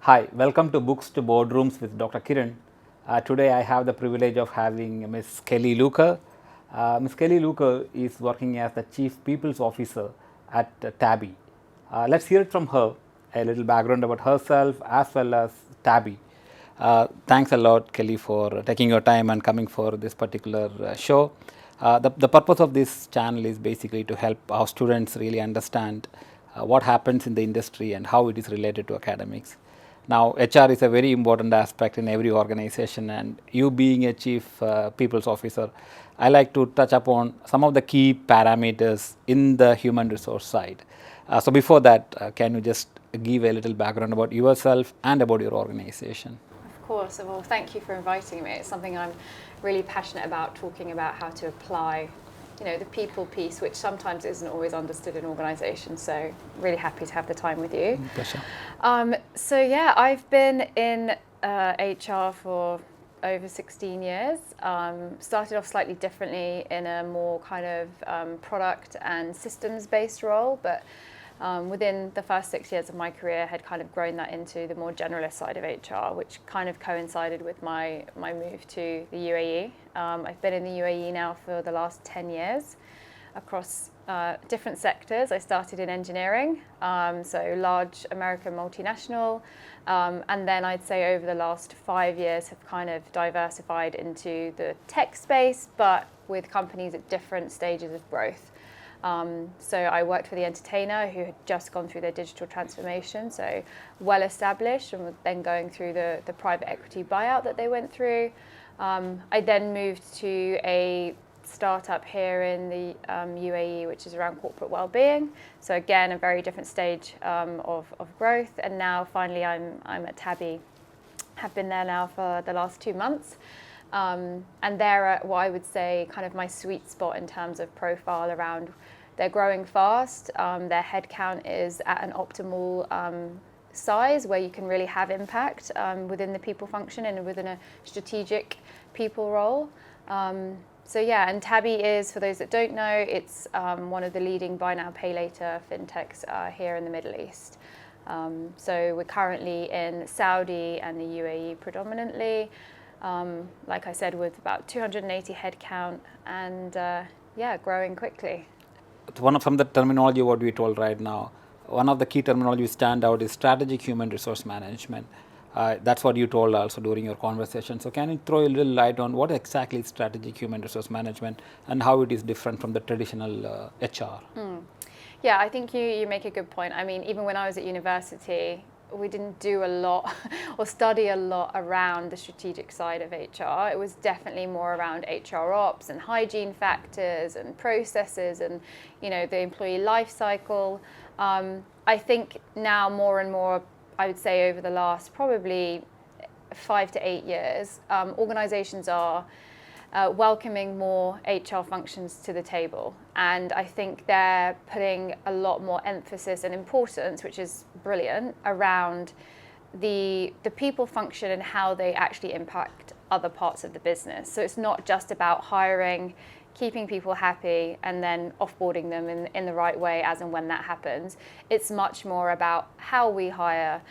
Hi, welcome to Books to Boardrooms with Dr. Kiran. Today I have the privilege of having Ms. Keylly Luker. Ms. Keylly Luker is working as the Chief People's Officer at Tabby. Let's hear it from her, a little background about herself as well as Tabby. Thanks a lot, Kelly, for taking your time and coming for this particular show. The purpose of this channel is basically to help our students really understand what happens in the industry and how it is related to academics. Now, HR is a very important aspect in every organization, and you being a chief people's officer, I like to touch upon some of the key parameters in the human resource side. So before that, can you just give a little background about yourself and about your organization? Of course. Well, thank you for inviting me. It's something I'm really passionate about, talking about how to apply, the people piece, which sometimes isn't always understood in organisations. So really happy to have the time with you. Pleasure. I've been in HR for over 16 years. Started off slightly differently in a more kind of product and systems based role, but within the first 6 years of my career had kind of grown that into the more generalist side of HR, which kind of coincided with my move to the UAE. I've been in the UAE now for the last 10 years across different sectors. I started in engineering, so large American multinational, and then I'd say over the last 5 years have kind of diversified into the tech space, but with companies at different stages of growth. So I worked for The Entertainer, who had just gone through their digital transformation, so well established, and then going through the private equity buyout that they went through. I then moved to a startup here in the UAE, which is around corporate well-being. So again, a very different stage of growth. And now finally I'm at Tabby. Have been there now for the last 2 months. And they're at what I would say kind of my sweet spot in terms of profile around they're growing fast. Their headcount is at an optimal size where you can really have impact within the people function and within a strategic people role. And Tabby is, for those that don't know, it's one of the leading buy now, pay later fintechs here in the Middle East. So we're currently in Saudi and the UAE predominantly. Like I said, with about 280 headcount and growing quickly. From the terminology what we told right now, one of the key terminology stand out is strategic human resource management. That's what you told also during your conversation. So can you throw a little light on what exactly is strategic human resource management and how it is different from the traditional HR? Yeah, I think you make a good point. I mean, even when I was at university, we didn't do a lot or study a lot around the strategic side of HR. It was definitely more around HR ops and hygiene factors and processes and, the employee life cycle. I think now more and more, I would say over the last probably 5 to 8 years, organizations are welcoming more HR functions to the table. And I think they're putting a lot more emphasis and importance, which is brilliant, around the people function and how they actually impact other parts of the business. So it's not just about hiring, keeping people happy, and then offboarding them in the right way as and when that happens. It's much more about how we hire,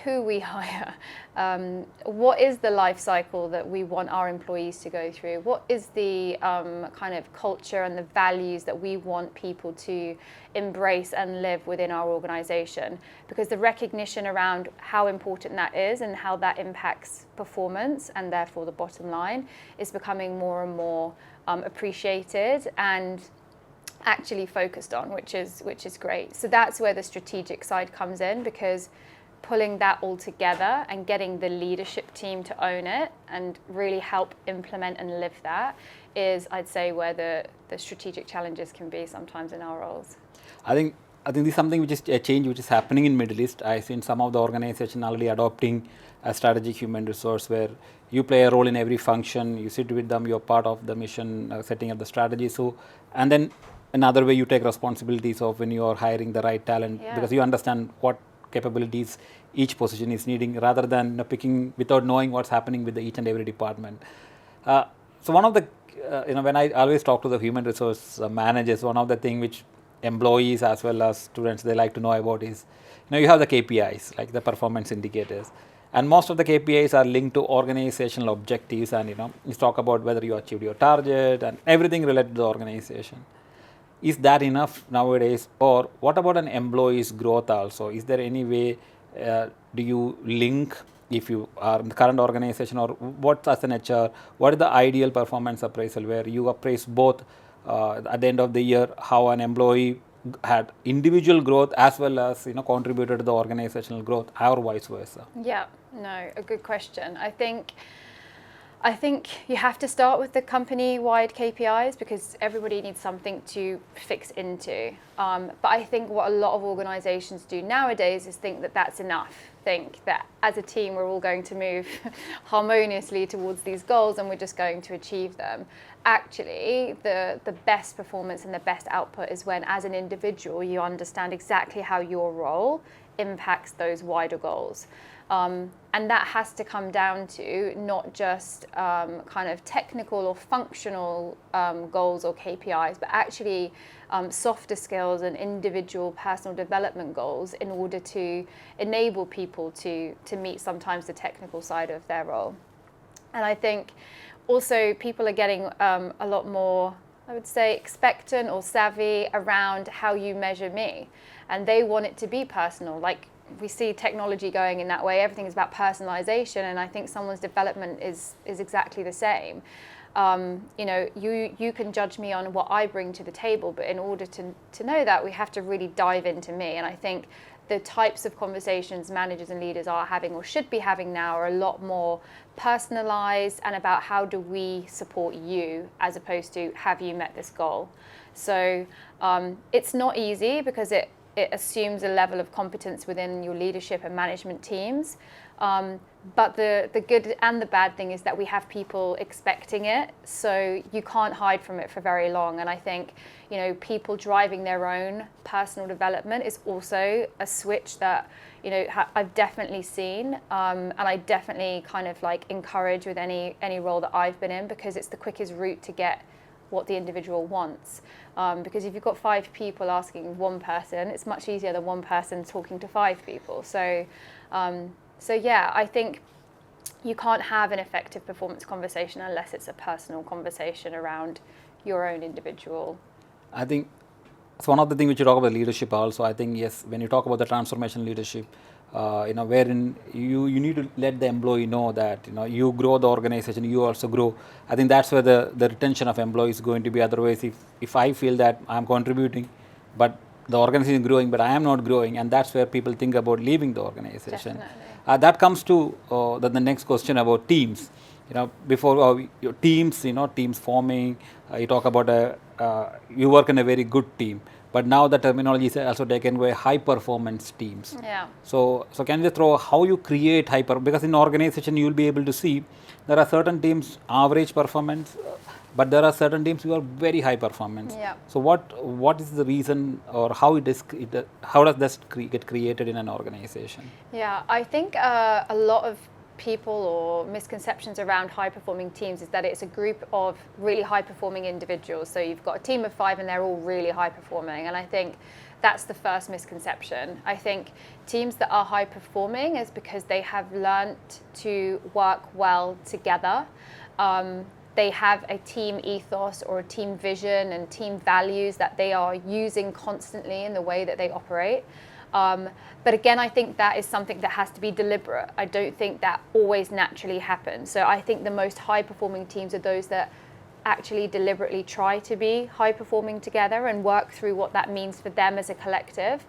who we hire, what is the life cycle that we want our employees to go through, what is the kind of culture and the values that we want people to embrace and live within our organization, because the recognition around how important that is and how that impacts performance and therefore the bottom line is becoming more and more appreciated and actually focused on, which is great. So that's where the strategic side comes in, because pulling that all together and getting the leadership team to own it and really help implement and live that is, I'd say, where the strategic challenges can be sometimes in our roles. I think this is something which is a change which is happening in Middle East. I've seen some of the organizations already adopting a strategic human resource where you play a role in every function, you sit with them, you're part of the mission, setting up the strategy. So, and then another way you take responsibilities of when you are hiring the right talent, because you understand what capabilities each position is needing, rather than picking without knowing what's happening with each and every department. So one of the, when I always talk to the human resource managers, one of the things which employees as well as students they like to know about is, you have the KPIs, like the performance indicators, and most of the KPIs are linked to organizational objectives, and you talk about whether you achieved your target and everything related to the organization. Is that enough nowadays, or what about an employee's growth also? Is there any way, do you link, if you are in the current organization, or what as an HR, what is the ideal performance appraisal where you appraise both at the end of the year how an employee had individual growth as well as contributed to the organizational growth, or vice versa? Yeah, no, a good question. I think you have to start with the company-wide KPIs because everybody needs something to fix into. But I think what a lot of organizations do nowadays is think that that's enough. Think that as a team we're all going to move harmoniously towards these goals and we're just going to achieve them. Actually, the best performance and the best output is when, as an individual, you understand exactly how your role impacts those wider goals. And that has to come down to not just kind of technical or functional goals or KPIs, but actually softer skills and individual personal development goals in order to enable people to meet sometimes the technical side of their role. And I think also people are getting a lot more, I would say, expectant or savvy around how you measure me. And they want it to be personal. Like, we see technology going in that way. Everything is about personalization, and I think someone's development is exactly the same. You can judge me on what I bring to the table, but in order to know that, we have to really dive into me. And I think the types of conversations managers and leaders are having or should be having now are a lot more personalized and about how do we support you as opposed to have you met this goal. So it's not easy because it assumes a level of competence within your leadership and management teams. But the good and the bad thing is that we have people expecting it, so you can't hide from it for very long. And I think, people driving their own personal development is also a switch that, I've definitely seen, and I definitely kind of like encourage with any role that I've been in, because it's the quickest route to get what the individual wants. Because if you've got 5 people asking one person, it's much easier than one person talking to 5 people. So yeah, I think you can't have an effective performance conversation unless it's a personal conversation around your own individual. I think it's one of the things which you talk about leadership also. I think, yes, when you talk about the transformation leadership, wherein you need to let the employee know that, you grow the organization, you also grow. I think that's where the retention of employees is going to be. Otherwise, if I feel that I'm contributing, but the organization is growing, but I am not growing, and that's where people think about leaving the organization. That comes to the next question about teams. Before your teams, teams forming, you talk about you work in a very good team. But now the terminology is also taken by high performance teams. Yeah. So can you throw how you create because in organization you will be able to see there are certain teams average performance, but there are certain teams who are very high performance. Yeah. So what is the reason, or how does this get created in an organization? Yeah, I think a lot of people or misconceptions around high performing teams is that it's a group of really high performing individuals. So you've got a team of 5 and they're all really high performing, and I think that's the first misconception. I think teams that are high performing is because they have learnt to work well together. They have a team ethos or a team vision and team values that they are using constantly in the way that they operate. But again, I think that is something that has to be deliberate. I don't think that always naturally happens. So I think the most high performing teams are those that actually deliberately try to be high performing together and work through what that means for them as a collective.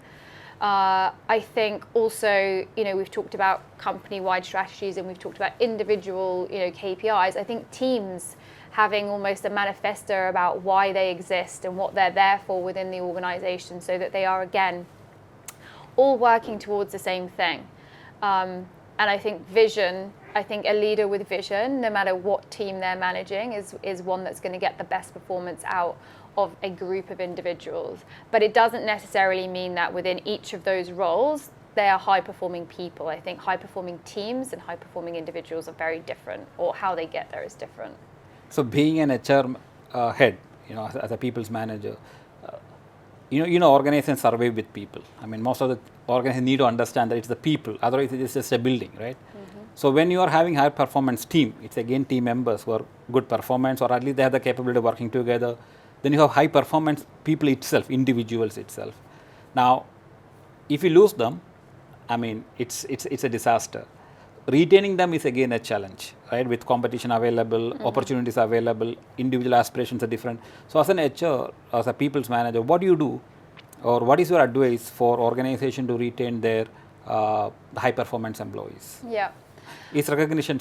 I think also, we've talked about company-wide strategies and we've talked about individual, KPIs. I think teams having almost a manifesto about why they exist and what they're there for within the organization, so that they are, again, all working towards the same thing. And I think vision, a leader with vision, no matter what team they're managing, is one that's going to get the best performance out of a group of individuals. But it doesn't necessarily mean that within each of those roles, they are high-performing people. I think high-performing teams and high-performing individuals are very different, or how they get there is different. So being an HR head, as a people's manager, organizations survive with people. I mean, most of the organizations need to understand that it's the people, otherwise it's just a building, right? So when you are having high performance team, it's again team members who are good performance, or at least they have the capability of working together. Then you have high performance people itself, individuals itself. Now, if you lose them, I mean, it's a disaster. Retaining them is again a challenge, right? With competition available, opportunities available, individual aspirations are different. So as an HR, as a people's manager, what do you do, or what is your advice for organization to retain their high performance employees? Yeah. Is recognition,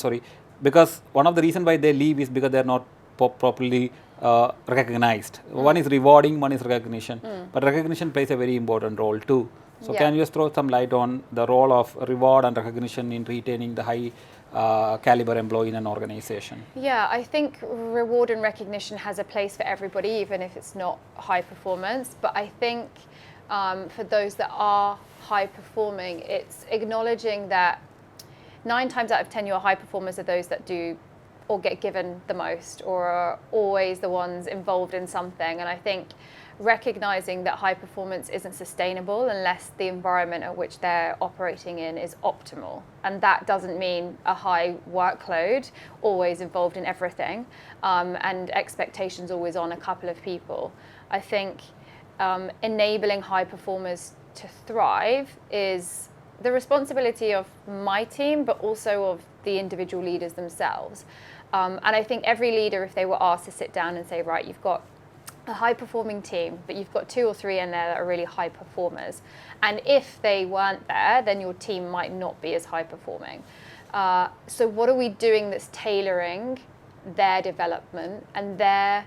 because one of the reasons why they leave is because they are not properly recognized. One is rewarding, one is recognition, but recognition plays a very important role too. So can you just throw some light on the role of reward and recognition in retaining the high caliber employee in an organization? Yeah, I think reward and recognition has a place for everybody, even if it's not high performance. But I think for those that are high performing, it's acknowledging that 9 times out of 10 your high performers are those that do or get given the most, or are always the ones involved in something. And I think recognizing that high performance isn't sustainable unless the environment at which they're operating in is optimal. And that doesn't mean a high workload, always involved in everything, and expectations always on a couple of people. I think enabling high performers to thrive is the responsibility of my team, but also of the individual leaders themselves. And I think every leader, if they were asked to sit down and say, right, you've got a high performing team, but you've got 2 or 3 in there that are really high performers. And if they weren't there, then your team might not be as high performing. So what are we doing that's tailoring their development and their,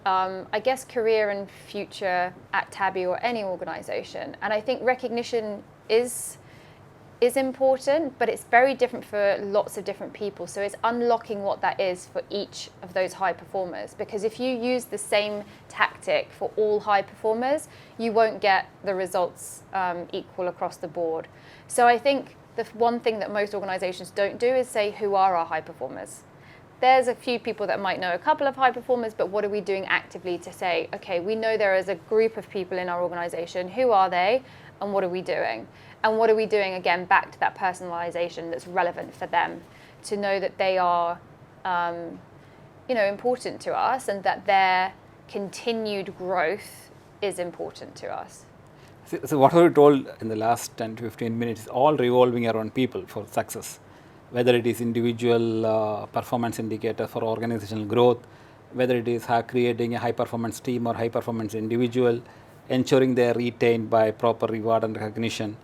I guess, career and future at Tabby or any organization? And I think recognition is important, but it's very different for lots of different people. So it's unlocking what that is for each of those high performers. Because if you use the same tactic for all high performers, you won't get the results equal across the board. So I think the one thing that most organizations don't do is say, who are our high performers? There's a few people that might know a couple of high performers, but what are we doing actively to say, okay, we know there is a group of people in our organization, who are they, and what are we doing? And what are we doing, again, back to that personalization that's relevant for them, to know that they are important to us and that their continued growth is important to us. So what we told in the last 10 to 15 minutes is all revolving around people for success, whether it is individual performance indicator for organizational growth, whether it is creating a high performance team or high performance individual, ensuring they are retained by proper reward and recognition.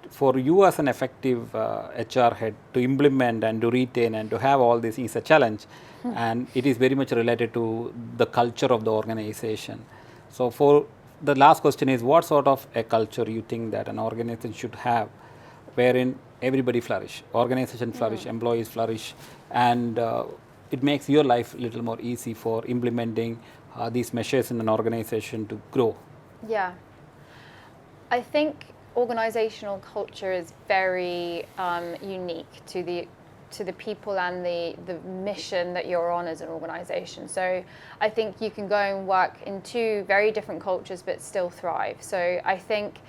For you as an effective HR head to implement and to retain and to have all this is a challenge, and it is very much related to the culture of the organization. So for the last question is, what sort of a culture you think that an organization should have wherein everybody flourish, organization flourish, employees flourish, and it makes your life a little more easy for implementing these measures in an organization to grow? Yeah, I think organizational culture is very unique to the people and the mission that you're on as an organization. So I think you can go and work in 2 very different cultures but still thrive. So I think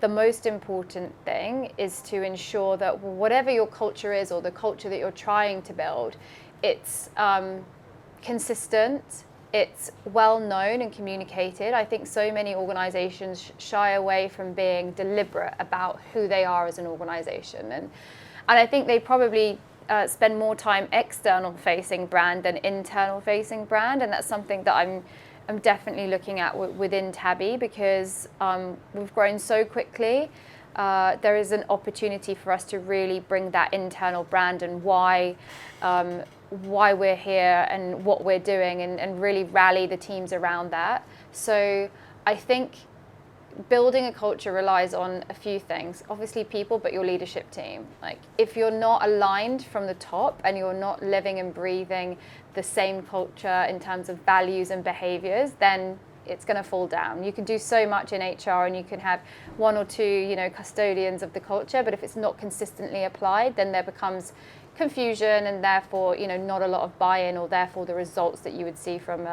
the most important thing is to ensure that whatever your culture is, or the culture that you're trying to build, it's consistent, it's well known and communicated. I think so many organizations shy away from being deliberate about who they are as an organization. And I think they probably spend more time external facing brand than internal facing brand. And that's something that I'm definitely looking at within Tabby, because we've grown so quickly. There is an opportunity for us to really bring that internal brand and why we're here and what we're doing, and really rally the teams around that. So I think building a culture relies on a few things. Obviously people, but your leadership team. Like, if you're not aligned from the top and you're not living and breathing the same culture in terms of values and behaviors, then it's going to fall down. You can do so much in HR and you can have 1 or 2, custodians of the culture, but if it's not consistently applied, then there becomes confusion and therefore, not a lot of buy-in, or therefore the results that you would see from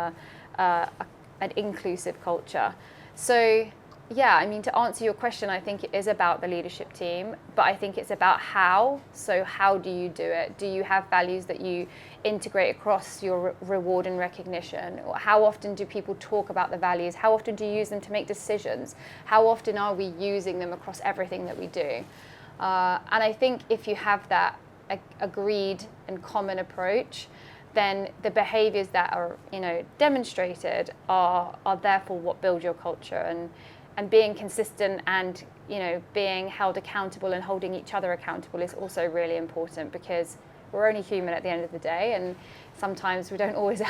an inclusive culture. So Yeah, I mean, to answer your question, I think it is about the leadership team, but I think it's about how. So how do you do it? Do you have values that you integrate across your reward and recognition? Or how often do people talk about the values? How often do you use them to make decisions? How often are we using them across everything that we do? And I think if you have that agreed and common approach, then the behaviours that are, demonstrated are therefore what build your culture, and being consistent and, being held accountable and holding each other accountable is also really important, because we're only human at the end of the day, and sometimes we don't always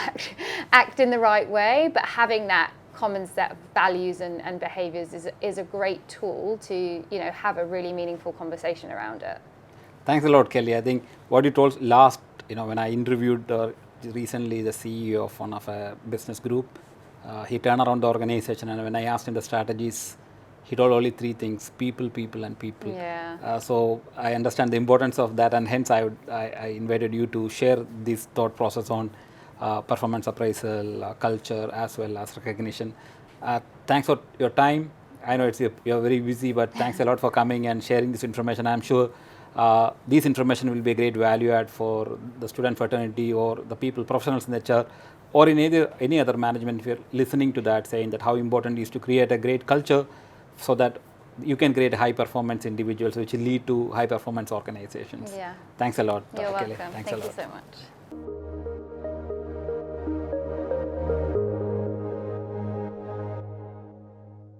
act in the right way, but having that common set of values and behaviours is a great tool to, have a really meaningful conversation around it. Thanks a lot, Kelly. I think what you told last, when I interviewed recently the CEO of one of a business group, he turned around the organization, and when I asked him the strategies, he told only three things: people, people, and people. Yeah. So I understand the importance of that, and hence I invited you to share this thought process on performance appraisal, culture, as well as recognition. Thanks for your time. I know you're very busy, but thanks a lot for coming and sharing this information. I'm sure this information will be a great value add for the student fraternity or the people, professionals in HR, or in any other management. If you're listening to that, saying that how important it is to create a great culture so that you can create high performance individuals, which will lead to high performance organizations. Yeah. Thanks a lot, You're Kelly. welcome. Thanks Thank a you lot. so much.